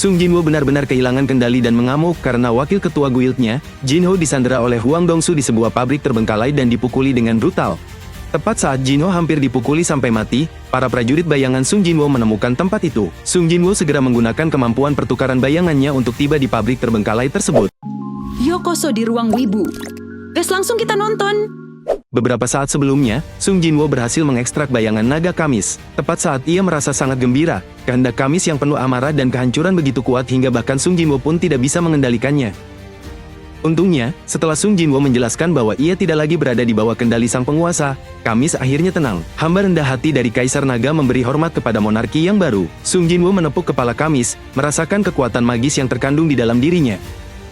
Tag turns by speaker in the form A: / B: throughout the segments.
A: Sung Jinwoo benar-benar kehilangan kendali dan mengamuk karena wakil ketua guildnya, Jinho, disandera oleh Huang Dongsu di sebuah pabrik terbengkalai dan dipukuli dengan brutal. Tepat saat Jinho hampir dipukuli sampai mati, para prajurit bayangan Sung Jinwoo menemukan tempat itu. Sung Jinwoo segera menggunakan kemampuan pertukaran bayangannya untuk tiba di pabrik terbengkalai tersebut.
B: Yokoso di ruang wibu. Gas, langsung kita nonton.
A: Beberapa saat sebelumnya, Sung Jinwoo berhasil mengekstrak bayangan naga Kamis. Tepat saat ia merasa sangat gembira, kehendak Kamis yang penuh amarah dan kehancuran begitu kuat hingga bahkan Sung Jinwoo pun tidak bisa mengendalikannya. Untungnya, setelah Sung Jinwoo menjelaskan bahwa ia tidak lagi berada di bawah kendali sang penguasa, Kamis akhirnya tenang. Hamba rendah hati dari Kaisar Naga memberi hormat kepada monarki yang baru. Sung Jinwoo menepuk kepala Kamis, merasakan kekuatan magis yang terkandung di dalam dirinya.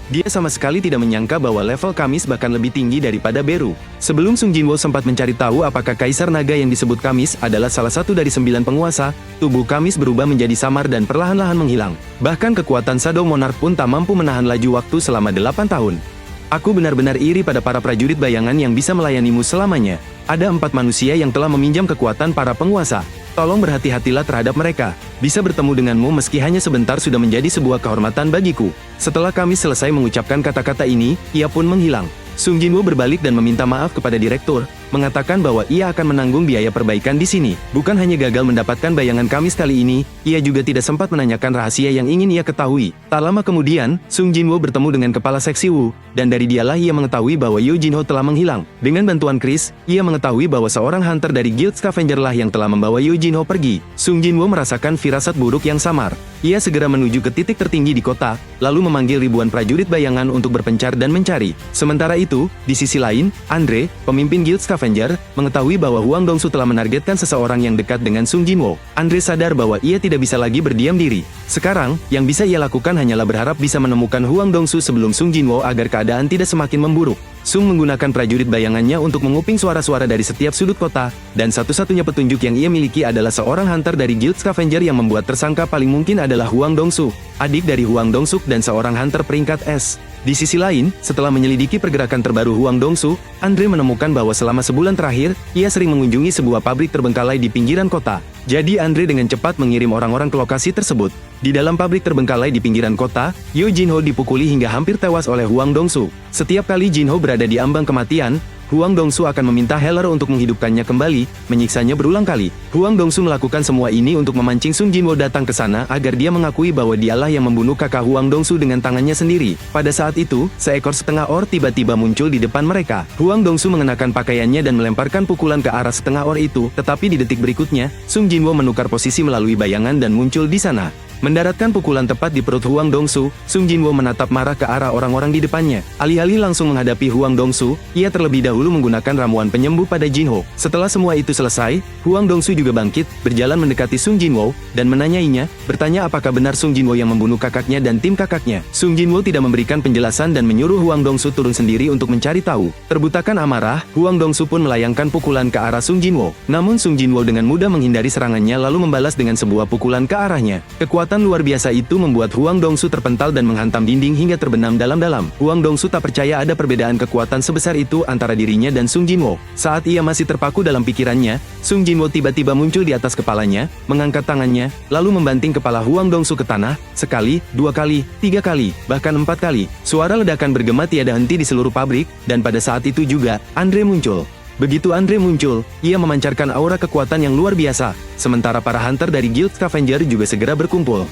A: Dia sama sekali tidak menyangka bahwa level Kamis bahkan lebih tinggi daripada Beru. Sebelum Sung Jinwoo sempat mencari tahu apakah Kaisar Naga yang disebut Kamis adalah salah satu dari 9 penguasa, tubuh Kamis berubah menjadi samar dan perlahan-lahan menghilang. Bahkan kekuatan Shadow Monarch pun tak mampu menahan laju waktu selama 8 tahun. Aku benar-benar iri pada para prajurit bayangan yang bisa melayanimu selamanya. Ada 4 manusia yang telah meminjam kekuatan para penguasa. Tolong berhati-hatilah terhadap mereka. Bisa bertemu denganmu meski hanya sebentar sudah menjadi sebuah kehormatan bagiku. Setelah kami selesai mengucapkan kata-kata ini, ia pun menghilang. Sung Jinwoo berbalik dan meminta maaf kepada direktur, mengatakan bahwa ia akan menanggung biaya perbaikan di sini. Bukan hanya gagal mendapatkan bayangan Kamis kali ini, ia juga tidak sempat menanyakan rahasia yang ingin ia ketahui. Tak lama kemudian, Sung Jinwoo bertemu dengan kepala seksi Wu, dan dari dialah ia mengetahui bahwa Yu Jinho telah menghilang. Dengan bantuan Chris, ia mengetahui bahwa seorang hunter dari Guild Scavenger lah yang telah membawa Yu Jinho pergi. Sung Jinwoo merasakan firasat buruk yang samar. Ia segera menuju ke titik tertinggi di kota, lalu memanggil ribuan prajurit bayangan untuk berpencar dan mencari. Sementara itu, di sisi lain, Andre, pemimpin Guild Scavenger, mengetahui bahwa Huang Dongsu telah menargetkan seseorang yang dekat dengan Sung Jinwoo. Andre sadar bahwa ia tidak bisa lagi berdiam diri. Sekarang, yang bisa ia lakukan hanyalah berharap bisa menemukan Huang Dongsu sebelum Sung Jinwoo agar keadaan tidak semakin memburuk. Sung menggunakan prajurit bayangannya untuk menguping suara-suara dari setiap sudut kota, dan satu-satunya petunjuk yang ia miliki adalah seorang hunter dari Guild Scavenger yang membuat tersangka paling mungkin adalah Huang Dongsu, adik dari Huang Dongsuk dan seorang hunter peringkat S. Di sisi lain, setelah menyelidiki pergerakan terbaru Huang Dongsu, Andre menemukan bahwa selama sebulan terakhir, ia sering mengunjungi sebuah pabrik terbengkalai di pinggiran kota. Jadi Andre dengan cepat mengirim orang-orang ke lokasi tersebut. Di dalam pabrik terbengkalai di pinggiran kota, Yu Jinho dipukuli hingga hampir tewas oleh Huang Dongsu. Setiap kali Jinho berada di ambang kematian, Huang Dongsu akan meminta Heller untuk menghidupkannya kembali, menyiksanya berulang kali. Huang Dongsu melakukan semua ini untuk memancing Sung Jinwoo datang ke sana agar dia mengakui bahwa dialah yang membunuh kakak Huang Dongsu dengan tangannya sendiri. Pada saat itu, seekor setengah or tiba-tiba muncul di depan mereka. Huang Dongsu mengenakan pakaiannya dan melemparkan pukulan ke arah setengah or itu, tetapi di detik berikutnya, Sung Jinwoo menukar posisi melalui bayangan dan muncul di sana. Mendaratkan pukulan tepat di perut Huang Dongsu, Sung Jinwoo menatap marah ke arah orang-orang di depannya. Alih-alih langsung menghadapi Huang Dongsu, ia terlebih dahulu menggunakan ramuan penyembuh pada Jinho. Setelah semua itu selesai, Huang Dongsu juga bangkit, berjalan mendekati Sung Jinwoo, dan menanyainya, bertanya apakah benar Sung Jinwoo yang membunuh kakaknya dan tim kakaknya. Sung Jinwoo tidak memberikan penjelasan dan menyuruh Huang Dongsu turun sendiri untuk mencari tahu. Terbutakan amarah, Huang Dongsu pun melayangkan pukulan ke arah Sung Jinwoo. Namun Sung Jinwoo dengan mudah menghindari serangannya lalu membalas dengan sebuah pukulan ke arahnya. Kekuatan luar biasa itu membuat Huang Dongsu terpental dan menghantam dinding hingga terbenam dalam-dalam. Huang Dongsu tak percaya ada perbedaan kekuatan sebesar itu antara dirinya dan Sung Jinwoo. Saat ia masih terpaku dalam pikirannya, Sung Jinwoo tiba-tiba muncul di atas kepalanya, mengangkat tangannya, lalu membanting kepala Huang Dongsu ke tanah, sekali, 2 kali, 3 kali, bahkan 4 kali. Suara ledakan bergema tiada henti di seluruh pabrik, dan pada saat itu juga, Andre muncul. Begitu Andre muncul, ia memancarkan aura kekuatan yang luar biasa, sementara para hunter dari Guild Scavenger juga segera berkumpul.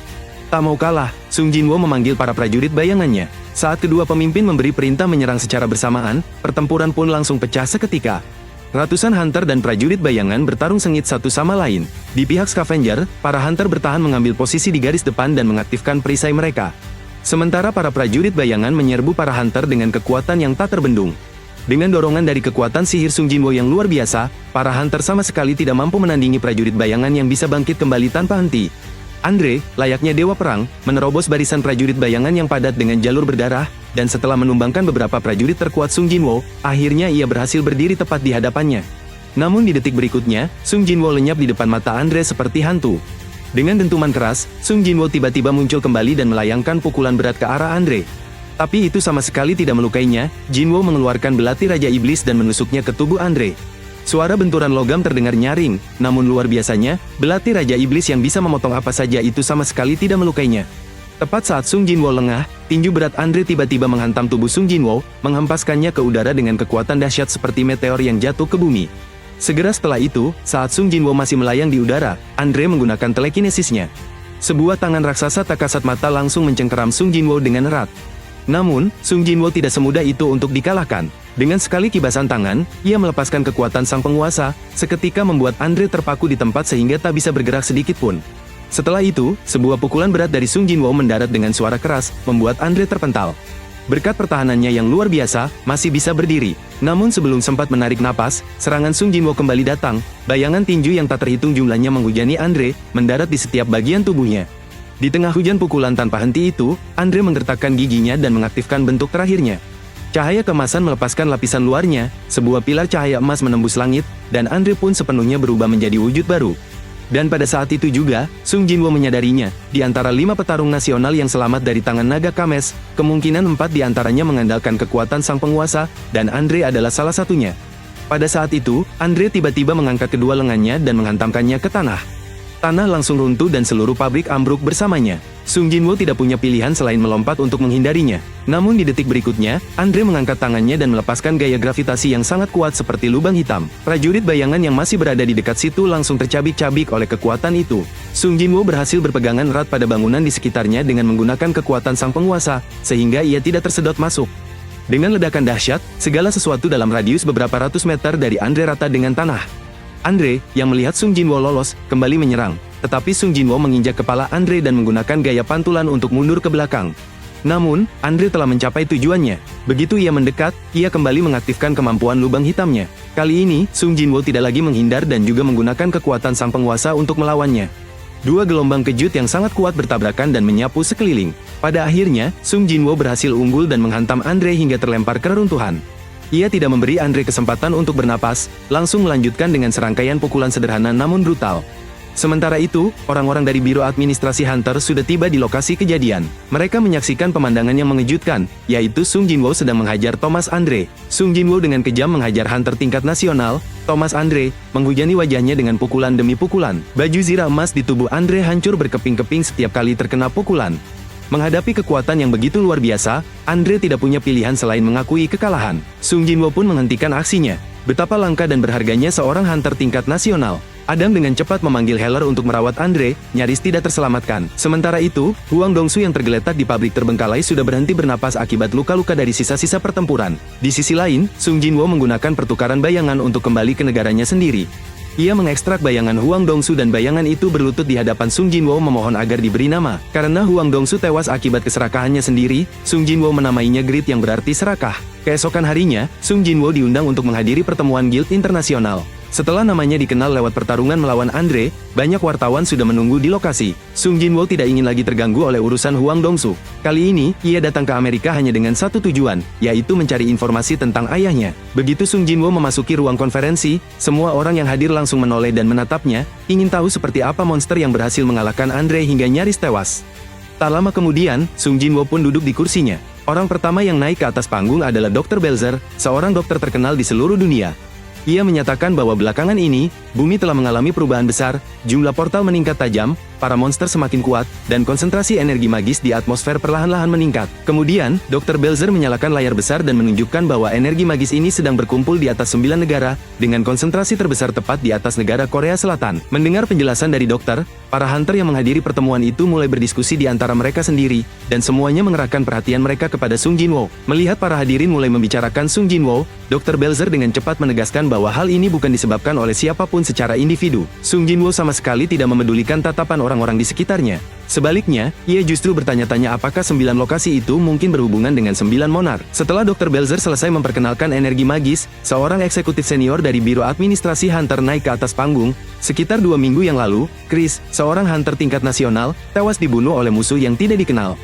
A: Tak mau kalah, Sung Jinwoo memanggil para prajurit bayangannya. Saat kedua pemimpin memberi perintah menyerang secara bersamaan, pertempuran pun langsung pecah seketika. Ratusan hunter dan prajurit bayangan bertarung sengit satu sama lain. Di pihak Scavenger, para hunter bertahan mengambil posisi di garis depan dan mengaktifkan perisai mereka. Sementara para prajurit bayangan menyerbu para hunter dengan kekuatan yang tak terbendung. Dengan dorongan dari kekuatan sihir Sung Jinwoo yang luar biasa, para hunter sama sekali tidak mampu menandingi prajurit bayangan yang bisa bangkit kembali tanpa henti. Andre, layaknya dewa perang, menerobos barisan prajurit bayangan yang padat dengan jalur berdarah, dan setelah menumbangkan beberapa prajurit terkuat Sung Jinwoo, akhirnya ia berhasil berdiri tepat di hadapannya. Namun di detik berikutnya, Sung Jinwoo lenyap di depan mata Andre seperti hantu. Dengan dentuman keras, Sung Jinwoo tiba-tiba muncul kembali dan melayangkan pukulan berat ke arah Andre. Tapi itu sama sekali tidak melukainya. Jinwoo mengeluarkan belati Raja Iblis dan menusuknya ke tubuh Andre. Suara benturan logam terdengar nyaring, namun luar biasanya, belati Raja Iblis yang bisa memotong apa saja itu sama sekali tidak melukainya. Tepat saat Sung Jinwo lengah, tinju berat Andre tiba-tiba menghantam tubuh Sung Jinwo, menghempaskannya ke udara dengan kekuatan dahsyat seperti meteor yang jatuh ke bumi. Segera setelah itu, saat Sung Jinwo masih melayang di udara, Andre menggunakan telekinesisnya. Sebuah tangan raksasa tak kasat mata langsung mencengkeram Sung Jinwo dengan erat. Namun, Sung Jinwo tidak semudah itu untuk dikalahkan. Dengan sekali kibasan tangan, ia melepaskan kekuatan sang penguasa, seketika membuat Andre terpaku di tempat sehingga tak bisa bergerak sedikit pun. Setelah itu, sebuah pukulan berat dari Sung Jinwo mendarat dengan suara keras, membuat Andre terpental. Berkat pertahanannya yang luar biasa, masih bisa berdiri. Namun sebelum sempat menarik napas, serangan Sung Jinwo kembali datang. Bayangan tinju yang tak terhitung jumlahnya menghujani Andre, mendarat di setiap bagian tubuhnya. Di tengah hujan pukulan tanpa henti itu, Andre menggertakkan giginya dan mengaktifkan bentuk terakhirnya. Cahaya kemasan melepaskan lapisan luarnya, sebuah pilar cahaya emas menembus langit, dan Andre pun sepenuhnya berubah menjadi wujud baru. Dan pada saat itu juga, Sung Jinwo menyadarinya, di antara 5 petarung nasional yang selamat dari tangan naga Kames, kemungkinan 4 di antaranya mengandalkan kekuatan sang penguasa, dan Andre adalah salah satunya. Pada saat itu, Andre tiba-tiba mengangkat kedua lengannya dan menghantamkannya ke tanah. Tanah langsung runtuh dan seluruh pabrik ambruk bersamanya. Sung Jinwo tidak punya pilihan selain melompat untuk menghindarinya. Namun di detik berikutnya, Andre mengangkat tangannya dan melepaskan gaya gravitasi yang sangat kuat seperti lubang hitam. Prajurit bayangan yang masih berada di dekat situ langsung tercabik-cabik oleh kekuatan itu. Sung Jinwo berhasil berpegangan erat pada bangunan di sekitarnya dengan menggunakan kekuatan sang penguasa, sehingga ia tidak tersedot masuk. Dengan ledakan dahsyat, segala sesuatu dalam radius beberapa ratus meter dari Andre rata dengan tanah. Andre, yang melihat Sung Jinwo lolos, kembali menyerang. Tetapi Sung Jinwo menginjak kepala Andre dan menggunakan gaya pantulan untuk mundur ke belakang. Namun, Andre telah mencapai tujuannya. Begitu ia mendekat, ia kembali mengaktifkan kemampuan lubang hitamnya. Kali ini, Sung Jinwo tidak lagi menghindar dan juga menggunakan kekuatan sang penguasa untuk melawannya. Dua gelombang kejut yang sangat kuat bertabrakan dan menyapu sekeliling. Pada akhirnya, Sung Jinwo berhasil unggul dan menghantam Andre hingga terlempar ke reruntuhan. Ia tidak memberi Andre kesempatan untuk bernapas, langsung melanjutkan dengan serangkaian pukulan sederhana namun brutal. Sementara itu, orang-orang dari Biro Administrasi Hunter sudah tiba di lokasi kejadian. Mereka menyaksikan pemandangan yang mengejutkan, yaitu Sung Jinwo sedang menghajar Thomas Andre. Sung Jinwo dengan kejam menghajar Hunter tingkat nasional, Thomas Andre, menghujani wajahnya dengan pukulan demi pukulan. Baju zirah emas di tubuh Andre hancur berkeping-keping setiap kali terkena pukulan. Menghadapi kekuatan yang begitu luar biasa, Andre tidak punya pilihan selain mengakui kekalahan. Sung Jinwo pun menghentikan aksinya. Betapa langka dan berharganya seorang hunter tingkat nasional. Adam dengan cepat memanggil Heller untuk merawat Andre, nyaris tidak terselamatkan. Sementara itu, Huang Dongsu yang tergeletak di pabrik terbengkalai sudah berhenti bernapas akibat luka-luka dari sisa-sisa pertempuran. Di sisi lain, Sung Jinwo menggunakan pertukaran bayangan untuk kembali ke negaranya sendiri. Ia mengekstrak bayangan Huang Dongsu dan bayangan itu berlutut di hadapan Sung Jinwo memohon agar diberi nama. Karena Huang Dongsu tewas akibat keserakahannya sendiri, Sung Jinwo menamainya Grid yang berarti serakah. Keesokan harinya, Sung Jinwo diundang untuk menghadiri pertemuan guild internasional. Setelah namanya dikenal lewat pertarungan melawan Andre, banyak wartawan sudah menunggu di lokasi. Sung Jinwo tidak ingin lagi terganggu oleh urusan Huang Dongsu. Kali ini, ia datang ke Amerika hanya dengan satu tujuan, yaitu mencari informasi tentang ayahnya. Begitu Sung Jinwo memasuki ruang konferensi, semua orang yang hadir langsung menoleh dan menatapnya, ingin tahu seperti apa monster yang berhasil mengalahkan Andre hingga nyaris tewas. Tak lama kemudian, Sung Jinwo pun duduk di kursinya. Orang pertama yang naik ke atas panggung adalah Dr. Belzer, seorang dokter terkenal di seluruh dunia. Ia menyatakan bahwa belakangan ini, bumi telah mengalami perubahan besar, jumlah portal meningkat tajam, para monster semakin kuat, dan konsentrasi energi magis di atmosfer perlahan-lahan meningkat. Kemudian, Dr. Belzer menyalakan layar besar dan menunjukkan bahwa energi magis ini sedang berkumpul di atas 9 negara, dengan konsentrasi terbesar tepat di atas negara Korea Selatan. Mendengar penjelasan dari dokter, para hunter yang menghadiri pertemuan itu mulai berdiskusi di antara mereka sendiri, dan semuanya mengerahkan perhatian mereka kepada Sung Jinwo. Melihat para hadirin mulai membicarakan Sung Jinwo, Dr. Belzer dengan cepat menegaskan bahwa hal ini bukan disebabkan oleh siapapun secara individu. Sung Jinwo sama sekali tidak memedulikan tatapan orang-orang di sekitarnya. Sebaliknya, ia justru bertanya-tanya apakah 9 lokasi itu mungkin berhubungan dengan 9 monar. Setelah Dr. Belzer selesai memperkenalkan energi magis, seorang eksekutif senior dari Biro Administrasi Hunter naik ke atas panggung. Sekitar 2 minggu yang lalu, Chris, seorang hunter tingkat nasional, tewas dibunuh oleh musuh yang tidak dikenal.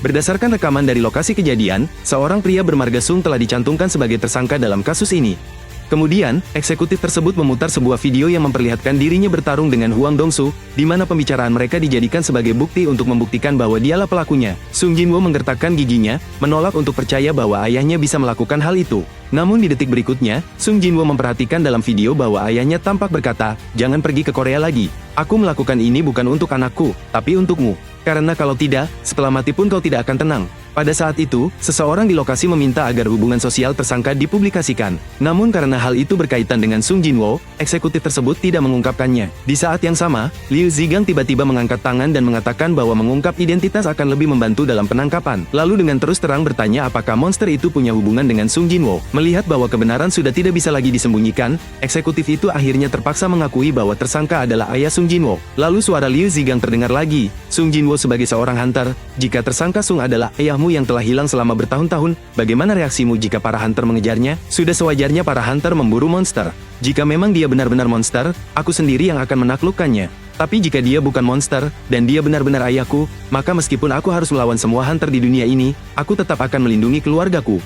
A: Berdasarkan rekaman dari lokasi kejadian, seorang pria bermarga Sung telah dicantumkan sebagai tersangka dalam kasus ini. Kemudian, eksekutif tersebut memutar sebuah video yang memperlihatkan dirinya bertarung dengan Huang Dongsu, di mana pembicaraan mereka dijadikan sebagai bukti untuk membuktikan bahwa dialah pelakunya. Sung Jinwo menggertakkan giginya, menolak untuk percaya bahwa ayahnya bisa melakukan hal itu. Namun di detik berikutnya, Sung Jinwo memperhatikan dalam video bahwa ayahnya tampak berkata, "Jangan pergi ke Korea lagi. Aku melakukan ini bukan untuk anakku, tapi untukmu." Karena kalau tidak, setelah mati pun kau tidak akan tenang. Pada saat itu, seseorang di lokasi meminta agar hubungan sosial tersangka dipublikasikan. Namun karena hal itu berkaitan dengan Sung Jinwo, eksekutif tersebut tidak mengungkapkannya. Di saat yang sama, Liu Zigang tiba-tiba mengangkat tangan dan mengatakan bahwa mengungkap identitas akan lebih membantu dalam penangkapan. Lalu dengan terus terang bertanya apakah monster itu punya hubungan dengan Sung Jinwo. Melihat bahwa kebenaran sudah tidak bisa lagi disembunyikan, eksekutif itu akhirnya terpaksa mengakui bahwa tersangka adalah ayah Sung Jinwo. Lalu suara Liu Zigang terdengar lagi. Sung Jinwo sebagai seorang hunter, jika tersangka Sung adalah ayahmu yang telah hilang selama bertahun-tahun, bagaimana reaksimu jika para hunter mengejarnya? Sudah sewajarnya para hunter memburu monster. Jika memang dia benar-benar monster, aku sendiri yang akan menaklukkannya. Tapi jika dia bukan monster, dan dia benar-benar ayahku, maka meskipun aku harus melawan semua hunter di dunia ini, aku tetap akan melindungi keluargaku.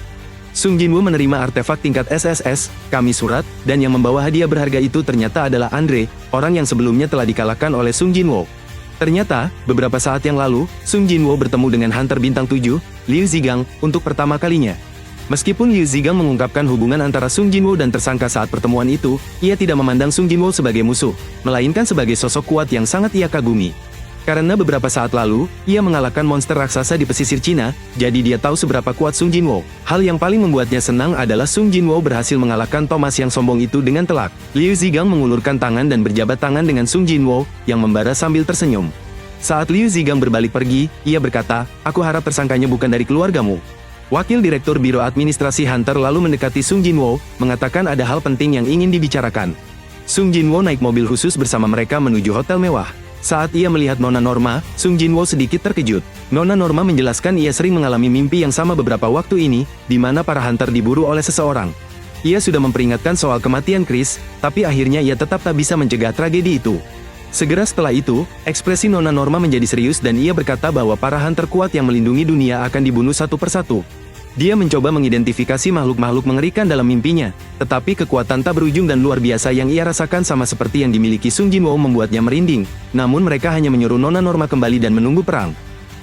A: Sung Jinwo menerima artefak tingkat SSS, kami surat, dan yang membawa hadiah berharga itu ternyata adalah Andre, orang yang sebelumnya telah dikalahkan oleh Sung Jinwo. Ternyata, beberapa saat yang lalu, Sung Jinwo bertemu dengan Hunter Bintang 7, Liu Zigang, untuk pertama kalinya. Meskipun Liu Zigang mengungkapkan hubungan antara Sung Jinwo dan tersangka saat pertemuan itu, ia tidak memandang Sung Jinwo sebagai musuh, melainkan sebagai sosok kuat yang sangat ia kagumi. Karena beberapa saat lalu, ia mengalahkan monster raksasa di pesisir Cina, jadi dia tahu seberapa kuat Sung Jinwo. Hal yang paling membuatnya senang adalah Sung Jinwo berhasil mengalahkan Thomas yang sombong itu dengan telak. Liu Zigang mengulurkan tangan dan berjabat tangan dengan Sung Jinwo, yang membara sambil tersenyum. Saat Liu Zigang berbalik pergi, ia berkata, aku harap tersangkanya bukan dari keluargamu. Wakil Direktur Biro Administrasi Hunter lalu mendekati Sung Jinwo, mengatakan ada hal penting yang ingin dibicarakan. Sung Jinwo naik mobil khusus bersama mereka menuju hotel mewah. Saat ia melihat Nona Norma, Sung Jinwo sedikit terkejut. Nona Norma menjelaskan ia sering mengalami mimpi yang sama beberapa waktu ini, di mana para hunter diburu oleh seseorang. Ia sudah memperingatkan soal kematian Chris, tapi akhirnya ia tetap tak bisa mencegah tragedi itu. Segera setelah itu, ekspresi Nona Norma menjadi serius dan ia berkata bahwa para hunter kuat yang melindungi dunia akan dibunuh satu persatu. Dia mencoba mengidentifikasi makhluk-makhluk mengerikan dalam mimpinya, tetapi kekuatan tak berujung dan luar biasa yang ia rasakan sama seperti yang dimiliki Sung Jinwo membuatnya merinding. Namun mereka hanya menyuruh Nona Norma kembali dan menunggu perang.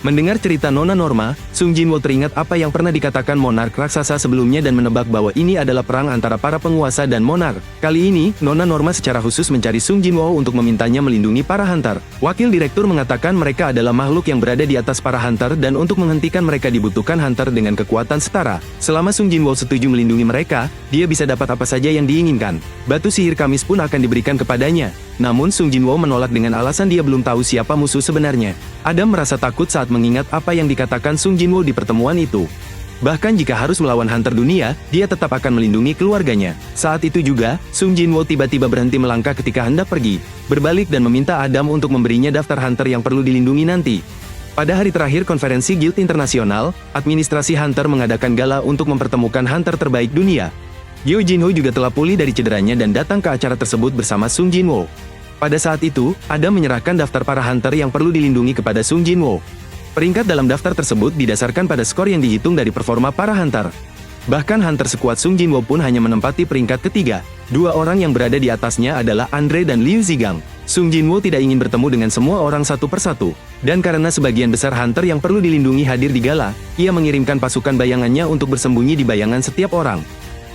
A: Mendengar cerita Nona Norma, Sung Jinwo teringat apa yang pernah dikatakan monark raksasa sebelumnya dan menebak bahwa ini adalah perang antara para penguasa dan monark. Kali ini, Nona Norma secara khusus mencari Sung Jinwo untuk memintanya melindungi para hunter. Wakil direktur mengatakan mereka adalah makhluk yang berada di atas para hunter dan untuk menghentikan mereka dibutuhkan hunter dengan kekuatan setara. Selama Sung Jinwo setuju melindungi mereka, dia bisa dapat apa saja yang diinginkan. Batu sihir kamis pun akan diberikan kepadanya. Namun Sung Jinwo menolak dengan alasan dia belum tahu siapa musuh sebenarnya. Adam merasa takut saat mengingat apa yang dikatakan Sung Jinwo di pertemuan itu. Bahkan jika harus melawan hunter dunia, dia tetap akan melindungi keluarganya. Saat itu juga, Sung Jinwo tiba-tiba berhenti melangkah ketika hendak pergi, berbalik dan meminta Adam untuk memberinya daftar hunter yang perlu dilindungi nanti. Pada hari terakhir konferensi Guild Internasional, administrasi hunter mengadakan gala untuk mempertemukan hunter terbaik dunia. Yo Jinho juga telah pulih dari cederanya dan datang ke acara tersebut bersama Sung Jinwo. Pada saat itu, Adam menyerahkan daftar para hunter yang perlu dilindungi kepada Sung Jinwo. Peringkat dalam daftar tersebut didasarkan pada skor yang dihitung dari performa para hunter. Bahkan hunter sekuat Sung Jinwo pun hanya menempati peringkat ketiga. Dua orang yang berada di atasnya adalah Andre dan Liu Zigang. Sung Jinwo tidak ingin bertemu dengan semua orang satu persatu. Dan karena sebagian besar hunter yang perlu dilindungi hadir di gala, ia mengirimkan pasukan bayangannya untuk bersembunyi di bayangan setiap orang.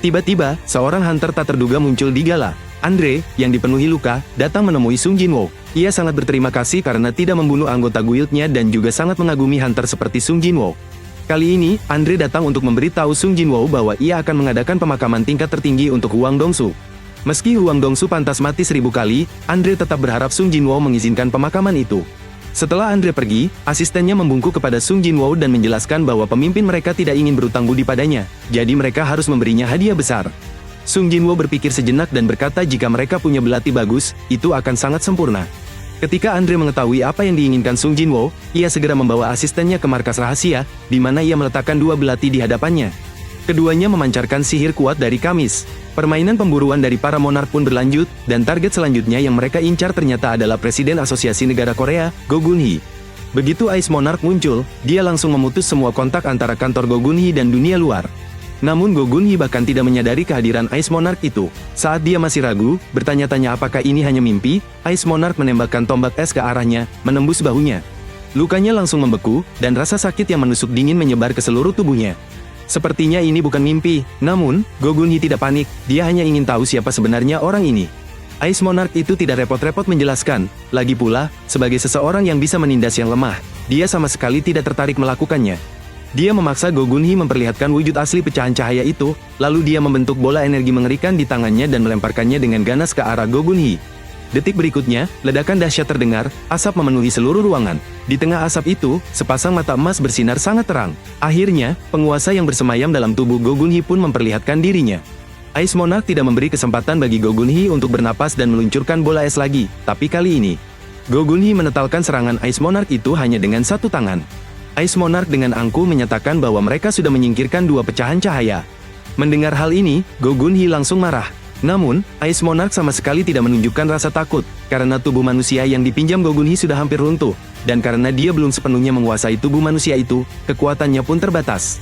A: Tiba-tiba, seorang hunter tak terduga muncul di gala. Andre, yang dipenuhi luka, datang menemui Sung Jinwo. Ia sangat berterima kasih karena tidak membunuh anggota guildnya dan juga sangat mengagumi hunter seperti Sung Jinwo. Kali ini, Andre datang untuk memberitahu Sung Jinwo bahwa ia akan mengadakan pemakaman tingkat tertinggi untuk Huang Dongsu. Meski Huang Dongsu pantas mati 1000 kali, Andre tetap berharap Sung Jinwo mengizinkan pemakaman itu. Setelah Andre pergi, asistennya membungkuk kepada Sung Jinwo dan menjelaskan bahwa pemimpin mereka tidak ingin berutang budi padanya, jadi mereka harus memberinya hadiah besar. Sung Jinwo berpikir sejenak dan berkata jika mereka punya belati bagus, itu akan sangat sempurna. Ketika Andre mengetahui apa yang diinginkan Sung Jinwo, ia segera membawa asistennya ke markas rahasia, di mana ia meletakkan 2 belati di hadapannya. Keduanya memancarkan sihir kuat dari kamis. Permainan pemburuan dari para monark pun berlanjut, dan target selanjutnya yang mereka incar ternyata adalah Presiden Asosiasi Negara Korea, Go Gun-hee. Begitu Ice Monarch muncul, dia langsung memutus semua kontak antara kantor Go Gun-hee dan dunia luar. Namun Go Gun-hee bahkan tidak menyadari kehadiran Ice Monarch itu. Saat dia masih ragu, bertanya-tanya apakah ini hanya mimpi, Ice Monarch menembakkan tombak es ke arahnya, menembus bahunya. Lukanya langsung membeku, dan rasa sakit yang menusuk dingin menyebar ke seluruh tubuhnya. Sepertinya ini bukan mimpi, namun, Go Gun-hee tidak panik, dia hanya ingin tahu siapa sebenarnya orang ini. Ice Monarch itu tidak repot-repot menjelaskan. Lagi pula, sebagai seseorang yang bisa menindas yang lemah, dia sama sekali tidak tertarik melakukannya. Dia memaksa Go Gunhee memperlihatkan wujud asli pecahan cahaya itu, lalu dia membentuk bola energi mengerikan di tangannya dan melemparkannya dengan ganas ke arah Go Gunhee. Detik berikutnya, ledakan dahsyat terdengar, asap memenuhi seluruh ruangan. Di tengah asap itu, sepasang mata emas bersinar sangat terang. Akhirnya, penguasa yang bersemayam dalam tubuh Go Gunhee pun memperlihatkan dirinya. Ice Monarch tidak memberi kesempatan bagi Go Gunhee untuk bernapas dan meluncurkan bola es lagi, tapi kali ini, Go Gunhee menetalkan serangan Ice Monarch itu hanya dengan satu tangan. Ice Monarch dengan angkuh menyatakan bahwa mereka sudah menyingkirkan dua pecahan cahaya. Mendengar hal ini, Go Gunhee langsung marah. Namun, Ice Monarch sama sekali tidak menunjukkan rasa takut, karena tubuh manusia yang dipinjam Go Gunhee sudah hampir runtuh, dan karena dia belum sepenuhnya menguasai tubuh manusia itu, kekuatannya pun terbatas.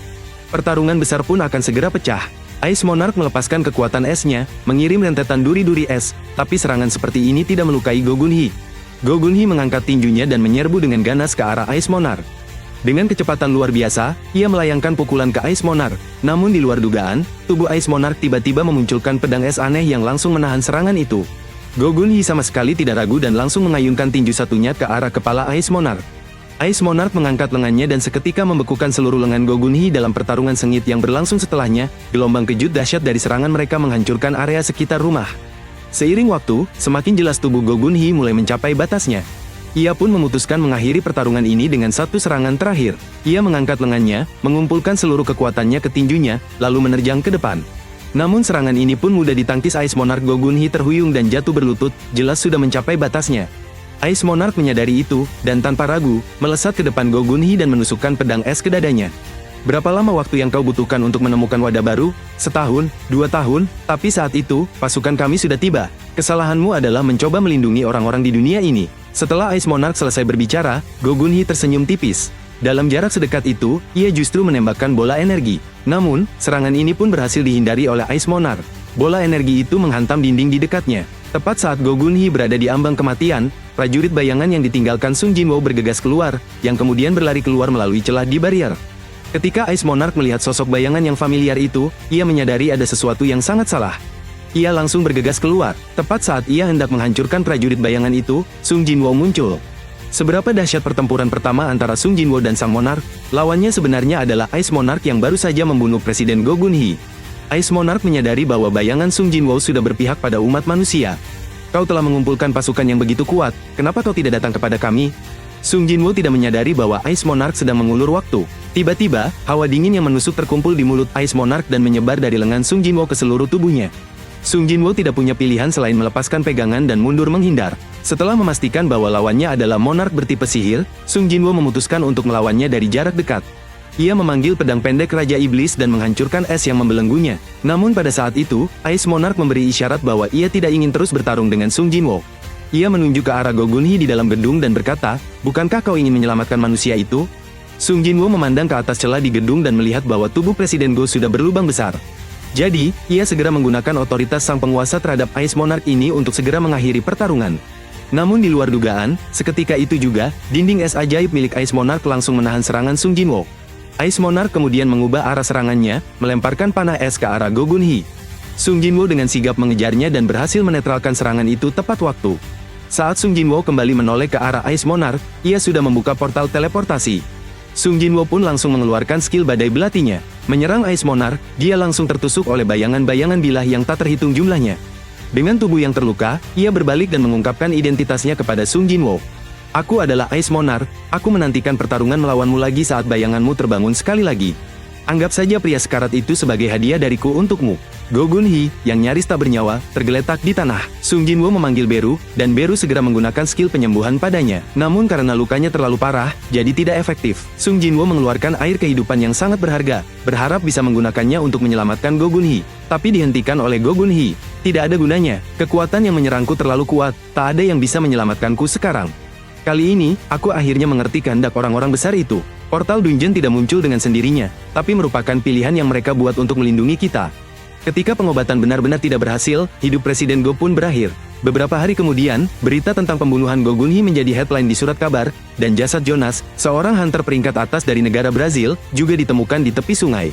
A: Pertarungan besar pun akan segera pecah. Ice Monarch melepaskan kekuatan esnya, mengirim rentetan duri-duri es, tapi serangan seperti ini tidak melukai Go Gunhee. Go Gunhee mengangkat tinjunya dan menyerbu dengan ganas ke arah Ice Monarch. Dengan kecepatan luar biasa, ia melayangkan pukulan ke Ice Monarch. Namun di luar dugaan, tubuh Ice Monarch tiba-tiba memunculkan pedang es aneh yang langsung menahan serangan itu. Go Gunhee sama sekali tidak ragu dan langsung mengayunkan tinju satunya ke arah kepala Ice Monarch. Ice Monarch mengangkat lengannya dan seketika membekukan seluruh lengan Go Gunhee dalam pertarungan sengit yang berlangsung setelahnya. Gelombang kejut dahsyat dari serangan mereka menghancurkan area sekitar rumah. Seiring waktu, semakin jelas tubuh Go Gunhee mulai mencapai batasnya. Ia pun memutuskan mengakhiri pertarungan ini dengan satu serangan terakhir. Ia mengangkat lengannya, mengumpulkan seluruh kekuatannya ke tinjunya, lalu menerjang ke depan. Namun serangan ini pun mudah ditangkis Ice Monarch. Go Gunhee terhuyung dan jatuh berlutut, jelas sudah mencapai batasnya. Ice Monarch menyadari itu, dan tanpa ragu, melesat ke depan Go Gunhee dan menusukkan pedang es ke dadanya. Berapa lama waktu yang kau butuhkan untuk menemukan wadah baru? Setahun, 2 tahun, tapi saat itu, pasukan kami sudah tiba. Kesalahanmu adalah mencoba melindungi orang-orang di dunia ini. Setelah Ice Monarch selesai berbicara, Go Gunhee tersenyum tipis. Dalam jarak sedekat itu, ia justru menembakkan bola energi. Namun, serangan ini pun berhasil dihindari oleh Ice Monarch. Bola energi itu menghantam dinding di dekatnya. Tepat saat Go Gunhee berada di ambang kematian, prajurit bayangan yang ditinggalkan Sung Jinwoo bergegas keluar, yang kemudian berlari keluar melalui celah di barrier. Ketika Ice Monarch melihat sosok bayangan yang familiar itu, ia menyadari ada sesuatu yang sangat salah. Ia langsung bergegas keluar. Tepat saat ia hendak menghancurkan prajurit bayangan itu, Sung Jinwoo muncul. Seberapa dahsyat pertempuran pertama antara Sung Jinwoo dan Sang Monarch, lawannya sebenarnya adalah Ice Monarch yang baru saja membunuh Presiden Go Gunhee. Ice Monarch menyadari bahwa bayangan Sung Jinwoo sudah berpihak pada umat manusia. Kau telah mengumpulkan pasukan yang begitu kuat, kenapa kau tidak datang kepada kami? Sung Jinwoo tidak menyadari bahwa Ice Monarch sedang mengulur waktu. Tiba-tiba, hawa dingin yang menusuk terkumpul di mulut Ice Monarch dan menyebar dari lengan Sung Jinwoo ke seluruh tubuhnya. Sung Jinwoo tidak punya pilihan selain melepaskan pegangan dan mundur menghindar. Setelah memastikan bahwa lawannya adalah monark bertipe sihir, Sung Jinwoo memutuskan untuk melawannya dari jarak dekat. Ia memanggil pedang pendek Raja Iblis dan menghancurkan es yang membelenggunya. Namun pada saat itu, Ice Monarch memberi isyarat bahwa ia tidak ingin terus bertarung dengan Sung Jinwoo. Ia menunjuk ke arah Go Gunhee di dalam gedung dan berkata, "Bukankah kau ingin menyelamatkan manusia itu?" Sung Jinwoo memandang ke atas celah di gedung dan melihat bahwa tubuh Presiden Go sudah berlubang besar. Jadi, ia segera menggunakan otoritas sang penguasa terhadap Ice Monarch ini untuk segera mengakhiri pertarungan. Namun di luar dugaan, seketika itu juga, dinding es ajaib milik Ice Monarch langsung menahan serangan Sung Jinwoo. Ice Monarch kemudian mengubah arah serangannya, melemparkan panah es ke arah Go Gunhee. Sung Jinwoo dengan sigap mengejarnya dan berhasil menetralkan serangan itu tepat waktu. Saat Sung Jinwoo kembali menoleh ke arah Ice Monarch, ia sudah membuka portal teleportasi. Sung Jinwoo pun langsung mengeluarkan skill badai belatinya. Menyerang Ice Monarch, dia langsung tertusuk oleh bayangan-bayangan bilah yang tak terhitung jumlahnya. Dengan tubuh yang terluka, ia berbalik dan mengungkapkan identitasnya kepada Sung Jinwoo. "Aku adalah Ice Monarch, aku menantikan pertarungan melawanmu lagi saat bayanganmu terbangun sekali lagi. Anggap saja pria sekarat itu sebagai hadiah dariku untukmu." Go Gunhee, yang nyaris tak bernyawa, tergeletak di tanah. Sung Jinwoo memanggil Beru, dan Beru segera menggunakan skill penyembuhan padanya. Namun karena lukanya terlalu parah, jadi tidak efektif. Sung Jinwoo mengeluarkan air kehidupan yang sangat berharga, berharap bisa menggunakannya untuk menyelamatkan Go Gunhee. Tapi dihentikan oleh Go Gunhee. Tidak ada gunanya, kekuatan yang menyerangku terlalu kuat, tak ada yang bisa menyelamatkanku sekarang. Kali ini, aku akhirnya mengerti kehendak orang-orang besar itu. Portal dungeon tidak muncul dengan sendirinya, tapi merupakan pilihan yang mereka buat untuk melindungi kita. Ketika pengobatan benar-benar tidak berhasil, hidup Presiden Go pun berakhir. Beberapa hari kemudian, berita tentang pembunuhan Go Gunhee menjadi headline di surat kabar, dan jasad Jonas, seorang hunter peringkat atas dari negara Brazil, juga ditemukan di tepi sungai.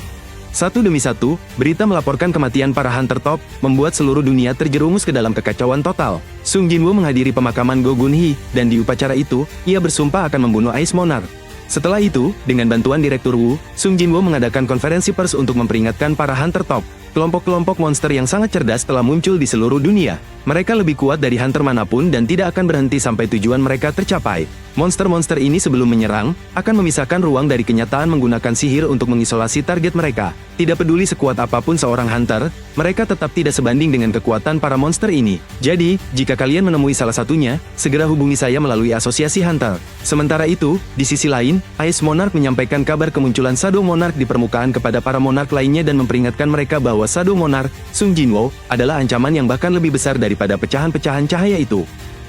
A: Satu demi satu, berita melaporkan kematian para Hunter Top, membuat seluruh dunia terjerumus ke dalam kekacauan total. Sung Jinwoo menghadiri pemakaman Go Gun-hee, dan di upacara itu, ia bersumpah akan membunuh Ice Monarch. Setelah itu, dengan bantuan Direktur Wu, Sung Jinwoo mengadakan konferensi pers untuk memperingatkan para Hunter Top. Kelompok-kelompok monster yang sangat cerdas telah muncul di seluruh dunia. Mereka lebih kuat dari hunter manapun dan tidak akan berhenti sampai tujuan mereka tercapai. Monster-monster ini sebelum menyerang, akan memisahkan ruang dari kenyataan menggunakan sihir untuk mengisolasi target mereka. Tidak peduli sekuat apapun seorang hunter, mereka tetap tidak sebanding dengan kekuatan para monster ini. Jadi, jika kalian menemui salah satunya, segera hubungi saya melalui asosiasi hunter. Sementara itu, di sisi lain, Ice Monarch menyampaikan kabar kemunculan Shadow Monarch di permukaan kepada para monarch lainnya dan memperingatkan mereka bahwa Shadow Monarch, Sung Jinwoo, adalah ancaman yang bahkan lebih besar daripada pecahan-pecahan cahaya itu.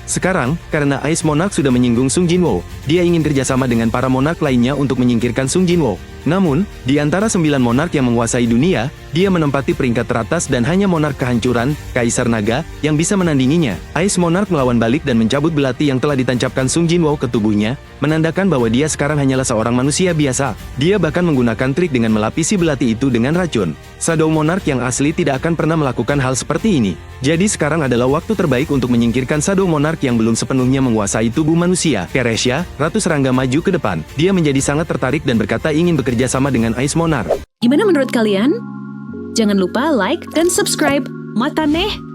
A: Sekarang, karena Ice Monarch sudah menyinggung Sung Jinwoo, dia ingin kerjasama dengan para monarch lainnya untuk menyingkirkan Sung Jinwoo. Namun, di antara 9 monarch yang menguasai dunia, dia menempati peringkat teratas dan hanya monarch kehancuran, Kaisar Naga, yang bisa menandinginya. Ice Monarch melawan balik dan mencabut belati yang telah ditancapkan Sung Jinwoo ke tubuhnya, menandakan bahwa dia sekarang hanyalah seorang manusia biasa. Dia bahkan menggunakan trik dengan melapisi belati itu dengan racun. Shadow Monarch yang asli tidak akan pernah melakukan hal seperti ini. Jadi sekarang adalah waktu terbaik untuk menyingkirkan Shadow Monarch yang belum sepenuhnya menguasai tubuh manusia. Keresha, Ratu Serangga maju ke depan. Dia menjadi sangat tertarik dan berkata ingin bekerja sama dengan Ice Monarch.
B: Gimana menurut kalian? Jangan lupa like dan subscribe. Mata Neh!